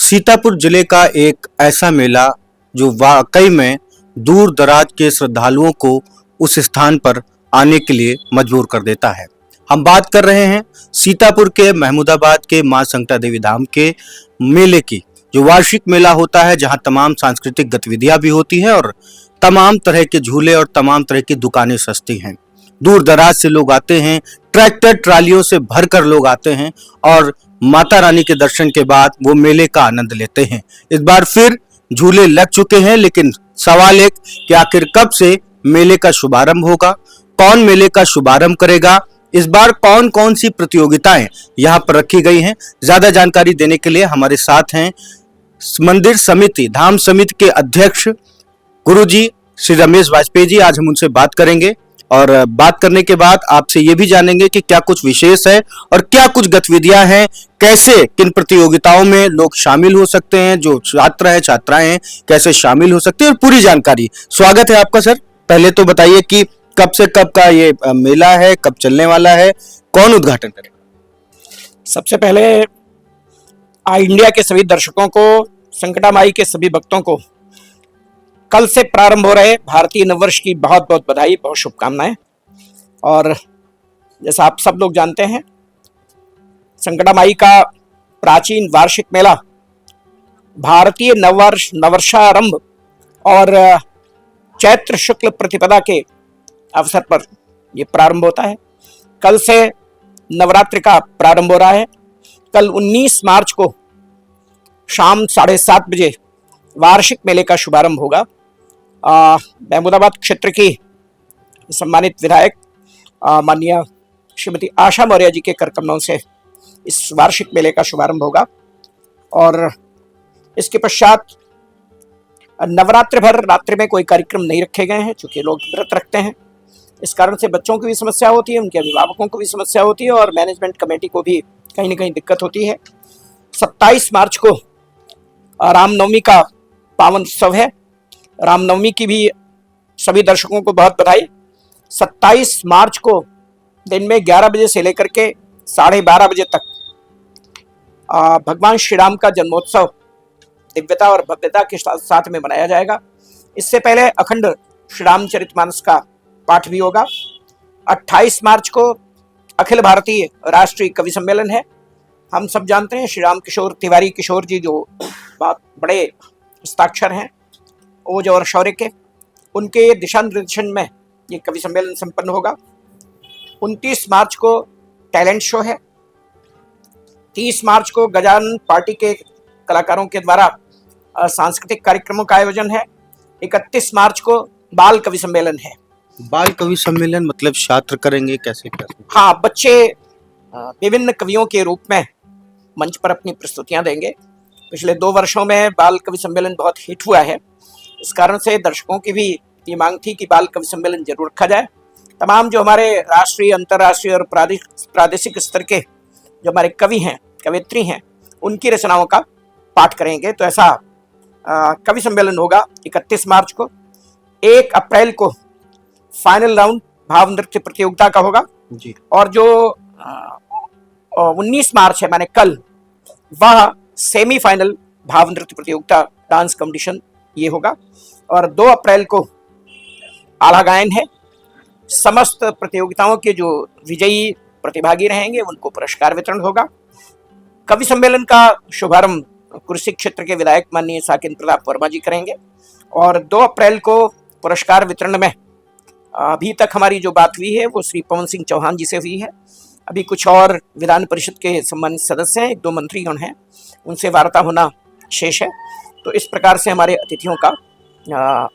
सीतापुर जिले का एक ऐसा मेला जो वाकई में दूर दराज के श्रद्धालुओं को उस स्थान पर आने के लिए मजबूर कर देता है। हम बात कर रहे हैं सीतापुर के महमूदाबाद के मां संकटा देवी धाम के मेले की, जो वार्षिक मेला होता है जहां तमाम सांस्कृतिक गतिविधियां भी होती हैं और तमाम तरह के झूले और तमाम तरह की दुकानें सस्ती हैं। दूर दराज से लोग आते हैं, ट्रैक्टर ट्रालियों से भरकर लोग आते हैं और माता रानी के दर्शन के बाद वो मेले का आनंद लेते हैं। इस बार फिर झूले लग चुके हैं, लेकिन सवाल एक कि आखिर कब से मेले का शुभारंभ होगा, कौन मेले का शुभारंभ करेगा, इस बार कौन कौन सी प्रतियोगिताएं यहाँ पर रखी गई हैं। ज्यादा जानकारी देने के लिए हमारे साथ हैं मंदिर समिति धाम समिति के अध्यक्ष गुरुजी श्री रमेश वाजपेयी जी। आज हम उनसे बात करेंगे और बात करने के बाद आपसे ये भी जानेंगे कि क्या कुछ विशेष है और क्या कुछ गतिविधियां हैं, कैसे किन प्रतियोगिताओं में लोग शामिल हो सकते हैं, जो छात्र है छात्राएं हैं कैसे शामिल हो सकते हैं, और पूरी जानकारी। स्वागत है आपका सर। पहले तो बताइए कि कब से कब का ये मेला है, कब चलने वाला है, कौन उद्घाटन करेगा? सबसे पहले इंडिया के सभी दर्शकों को, संकटा माई के सभी भक्तों को कल से प्रारंभ हो रहे भारतीय नववर्ष की बहुत बहुत बधाई, बहुत शुभकामनाएं। और जैसा आप सब लोग जानते हैं, संकटा माई का प्राचीन वार्षिक मेला भारतीय नववर्ष, नवर्षारंभ और चैत्र शुक्ल प्रतिपदा के अवसर पर यह प्रारंभ होता है। कल से नवरात्रि का प्रारंभ हो रहा है। कल 19 मार्च को शाम 7:30 बजे वार्षिक मेले का शुभारंभ होगा। महमूदाबाद क्षेत्र की सम्मानित विधायक माननीय श्रीमती आशा मौर्य जी के करकमलों से इस वार्षिक मेले का शुभारंभ होगा। और इसके पश्चात नवरात्रि भर रात्रि में कोई कार्यक्रम नहीं रखे गए हैं, चूंकि लोग व्रत रखते हैं। इस कारण से बच्चों की भी समस्या होती है, उनके अभिभावकों को भी समस्या होती है और मैनेजमेंट कमेटी को भी कहीं ना कहीं दिक्कत होती है। 27 मार्च को रामनवमी का पावन उत्सव है। रामनवमी की भी सभी दर्शकों को बहुत बधाई। 27 मार्च को दिन में 11 बजे से लेकर के 12:30 बजे तक भगवान श्री राम का जन्मोत्सव दिव्यता और भव्यता के साथ में मनाया जाएगा। इससे पहले अखंड श्री रामचरितमानस का पाठ भी होगा। 28 मार्च को अखिल भारतीय राष्ट्रीय कवि सम्मेलन है। हम सब जानते हैं श्री राम किशोर तिवारी किशोर जी, जो बहुत बड़े हस्ताक्षर हैं ओज और शौर्य के, उनके दिशा निर्देशन में ये कवि सम्मेलन संपन्न होगा। 29 मार्च को टैलेंट शो है। 30 मार्च को गजानन पार्टी के कलाकारों के द्वारा सांस्कृतिक कार्यक्रमों का आयोजन है। 31 मार्च को बाल कवि सम्मेलन है। बाल कवि सम्मेलन मतलब छात्र करेंगे कैसे? हाँ, बच्चे विभिन्न कवियों के रूप में मंच पर अपनी प्रस्तुतियां देंगे। पिछले 2 वर्षों में बाल कवि सम्मेलन बहुत हिट हुआ है। इस कारण से दर्शकों की भी ये मांग थी कि बाल कवि सम्मेलन जरूर रखा जाए। तमाम जो हमारे राष्ट्रीय, अंतर्राष्ट्रीय और प्रादेशिक स्तर के जो हमारे कवि हैं, कवयित्री हैं, उनकी रचनाओं का पाठ करेंगे। तो ऐसा कवि सम्मेलन होगा 31 मार्च को। 1 अप्रैल को फाइनल राउंड भाव नृत्य प्रतियोगिता का होगा जी। और जो 19 मार्च है, माने कल, वह सेमीफाइनल भाव नृत्य प्रतियोगिता डांस कंपटीशन ये होगा। और 2 अप्रैल को आला गायन है। समस्त प्रतियोगिताओं के जो विजयी प्रतिभागी रहेंगे उनको पुरस्कार वितरण होगा। कवि सम्मेलन का शुभारंभ कुर्सी क्षेत्र के विधायक माननीय साकेंद्र प्रताप वर्मा जी करेंगे। और 2 अप्रैल को पुरस्कार वितरण में अभी तक हमारी जो बात हुई है वो श्री पवन सिंह चौहान जी से हुई है। अभी कुछ और विधान परिषद के सम्मानित सदस्य हैं, 1-2 मंत्रीगण हैं, उनसे वार्ता होना शेष है। तो इस प्रकार से हमारे अतिथियों का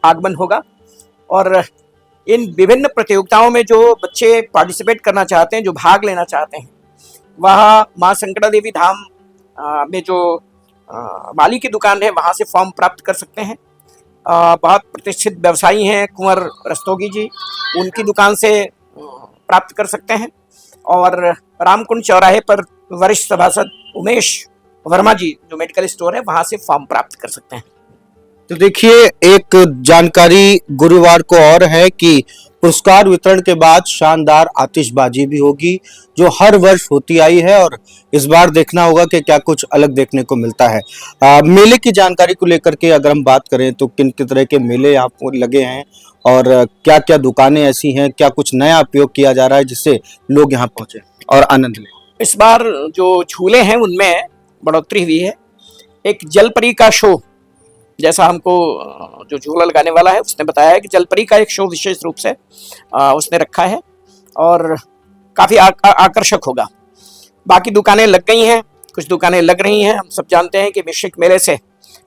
आगमन होगा। और इन विभिन्न प्रतियोगिताओं में जो बच्चे पार्टिसिपेट करना चाहते हैं, जो भाग लेना चाहते हैं, वह मां संकटा देवी धाम में जो माली की दुकान है वहाँ से फॉर्म प्राप्त कर सकते हैं। बहुत प्रतिष्ठित व्यवसायी हैं कुंवर रस्तोगी जी, उनकी दुकान से प्राप्त कर सकते हैं। और रामकुंड चौराहे पर वरिष्ठ सभासद उमेश वर्मा जी जो मेडिकल स्टोर है वहाँ से फॉर्म प्राप्त कर सकते हैं। तो देखिए, एक जानकारी गुरुवार को और है कि पुरस्कार वितरण के बाद शानदार आतिशबाजी भी होगी, जो हर वर्ष होती आई है और इस बार देखना होगा कि क्या कुछ अलग देखने को मिलता है। मेले की जानकारी को लेकर के अगर हम बात करें तो किन किन तरह के मेले यहाँ पर लगे हैं और क्या क्या दुकानें ऐसी हैं, क्या कुछ नया उपयोग किया जा रहा है जिससे लोग यहाँ पहुंचे और आनंद लें। इस बार जो झूले हैं उनमें बढ़ोतरी हुई है। एक जलपरी का शो, जैसा हमको जो झूला लगाने वाला है उसने बताया है कि जलपरी का एक शो विशेष रूप से उसने रखा है और काफ़ी आकर्षक होगा। बाकी दुकानें लग गई हैं, कुछ दुकानें लग रही हैं। हम सब जानते हैं कि वैश्विक मेले से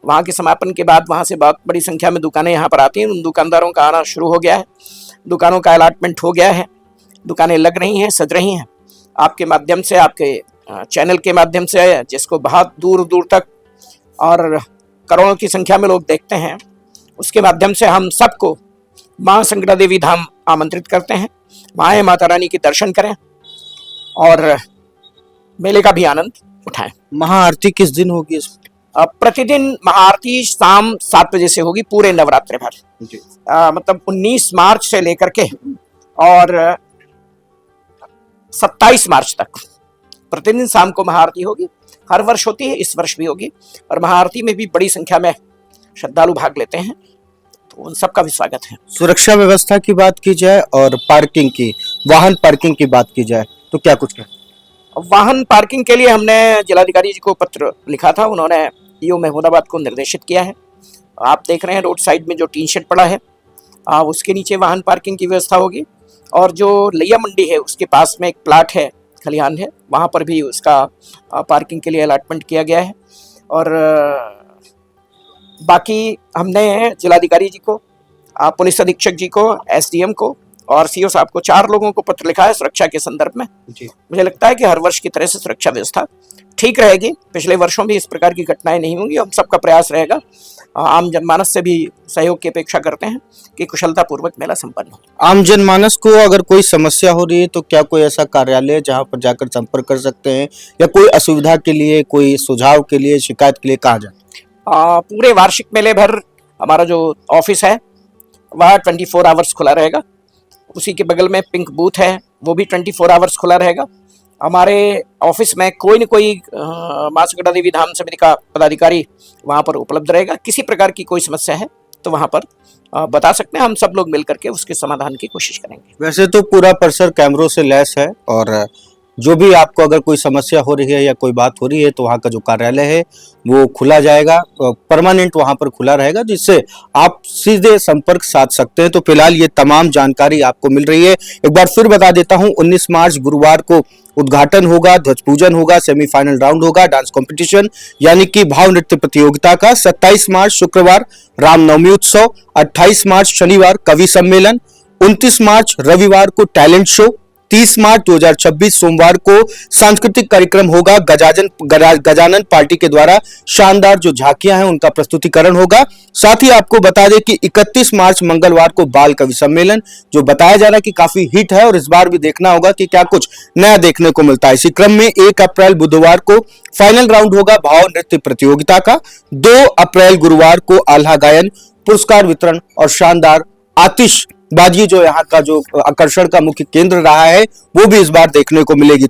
वहाँ के समापन के बाद वहाँ से बहुत बड़ी संख्या में दुकानें यहाँ पर आती हैं। उन दुकानदारों का आना शुरू हो गया है, दुकानों का अलॉटमेंट हो गया है, दुकानें लग रही हैं, सज रही हैं। आपके माध्यम से, आपके चैनल के माध्यम से, जिसको बहुत दूर दूर तक और करोड़ों की संख्या में लोग देखते हैं, उसके माध्यम से हम सबको माँ संगड़ा देवी धाम आमंत्रित करते हैं। वहाँ माता रानी के दर्शन करें और मेले का भी आनंद उठाएं। महाआरती किस दिन होगी? प्रतिदिन महाआरती शाम 7 बजे से होगी पूरे नवरात्रि भर। मतलब 19 मार्च से लेकर के और 27 मार्च तक प्रतिदिन शाम को महाआरती होगी। हर वर्ष होती है, इस वर्ष भी होगी और महाआरती में भी बड़ी संख्या में श्रद्धालु भाग लेते हैं, तो उन सबका भी स्वागत है। सुरक्षा व्यवस्था की बात की जाए और पार्किंग की, वाहन पार्किंग की बात की जाए तो क्या कुछ कहें? वाहन पार्किंग के लिए हमने जिलाधिकारी जी को पत्र लिखा था, उन्होंने ईओ महमूदाबाद को निर्देशित किया है। आप देख रहे हैं रोड साइड में जो टीन शेड पड़ा है उसके नीचे वाहन पार्किंग की व्यवस्था होगी और जो लैया मंडी है उसके पास में एक प्लाट है, खलिहान है, वहाँ पर भी उसका पार्किंग के लिए अलॉटमेंट किया गया है। और बाकी हमने जिलाधिकारी जी को, पुलिस अधीक्षक जी को, एसडीएम को और सीओ साहब को 4 लोगों को पत्र लिखा है सुरक्षा के संदर्भ में। मुझे लगता है कि हर वर्ष की तरह से सुरक्षा व्यवस्था ठीक रहेगी। पिछले वर्षों भी इस प्रकार की घटनाएं नहीं होंगी। हम सबका प्रयास रहेगा, आम जनमानस से भी सहयोग की अपेक्षा करते हैं कि कुशलतापूर्वक मेला संपन्न हो। आम जनमानस को अगर कोई समस्या हो रही है तो क्या कोई ऐसा कार्यालय जहां पर जाकर संपर्क कर सकते हैं या कोई असुविधा के लिए, कोई सुझाव के लिए, शिकायत के लिए कहा जाए? पूरे वार्षिक मेले भर हमारा जो ऑफिस है वह 24 आवर्स खुला रहेगा। उसी के बगल में पिंक बूथ है, वो भी 24 आवर्स खुला रहेगा। हमारे ऑफिस में कोई न कोई माँ संगड़ा देवी धाम समिति का पदाधिकारी वहाँ पर उपलब्ध रहेगा। किसी प्रकार की कोई समस्या है तो वहाँ पर बता सकते हैं, हम सब लोग मिल करके उसके समाधान की कोशिश करेंगे। वैसे तो पूरा परिसर कैमरों से लैस है और जो भी आपको अगर कोई समस्या हो रही है या कोई बात हो रही है तो वहाँ का जो कार्यालय है वो खुला जाएगा, परमानेंट वहाँ पर खुला रहेगा, जिससे आप सीधे संपर्क साध सकते हैं। तो फिलहाल ये तमाम जानकारी आपको मिल रही है। एक बार फिर बता देता हूँ, 19 मार्च गुरुवार को उद्घाटन होगा, ध्वज पूजन होगा, सेमीफाइनल राउंड होगा, डांस कंपटीशन यानी कि भाव नृत्य प्रतियोगिता का। 27 मार्च शुक्रवार रामनवमी उत्सव, 28 मार्च शनिवार कवि सम्मेलन, 29 मार्च रविवार को टैलेंट शो, 30 मार्च 2026 सोमवार को सांस्कृतिक कार्यक्रम होगा। गजानन पार्टी के द्वारा शानदार जो झांकियां हैं उनका प्रस्तुतिकरण होगा। साथ ही आपको बता दें कि 31 मार्च मंगलवार को बाल कवि सम्मेलन, जो बताया जा रहा है कि काफी हिट है और इस बार भी देखना होगा कि क्या कुछ नया देखने को मिलता है। इसी क्रम में 1 अप्रैल बुधवार को फाइनल राउंड होगा भाव नृत्य प्रतियोगिता का। 2 अप्रैल गुरुवार को आल्हा गायन, पुरस्कार वितरण और शानदार आतिशबाजी जो यहाँ का जो आकर्षण का मुख्य केंद्र रहा है वो भी इस बार देखने को मिलेगी।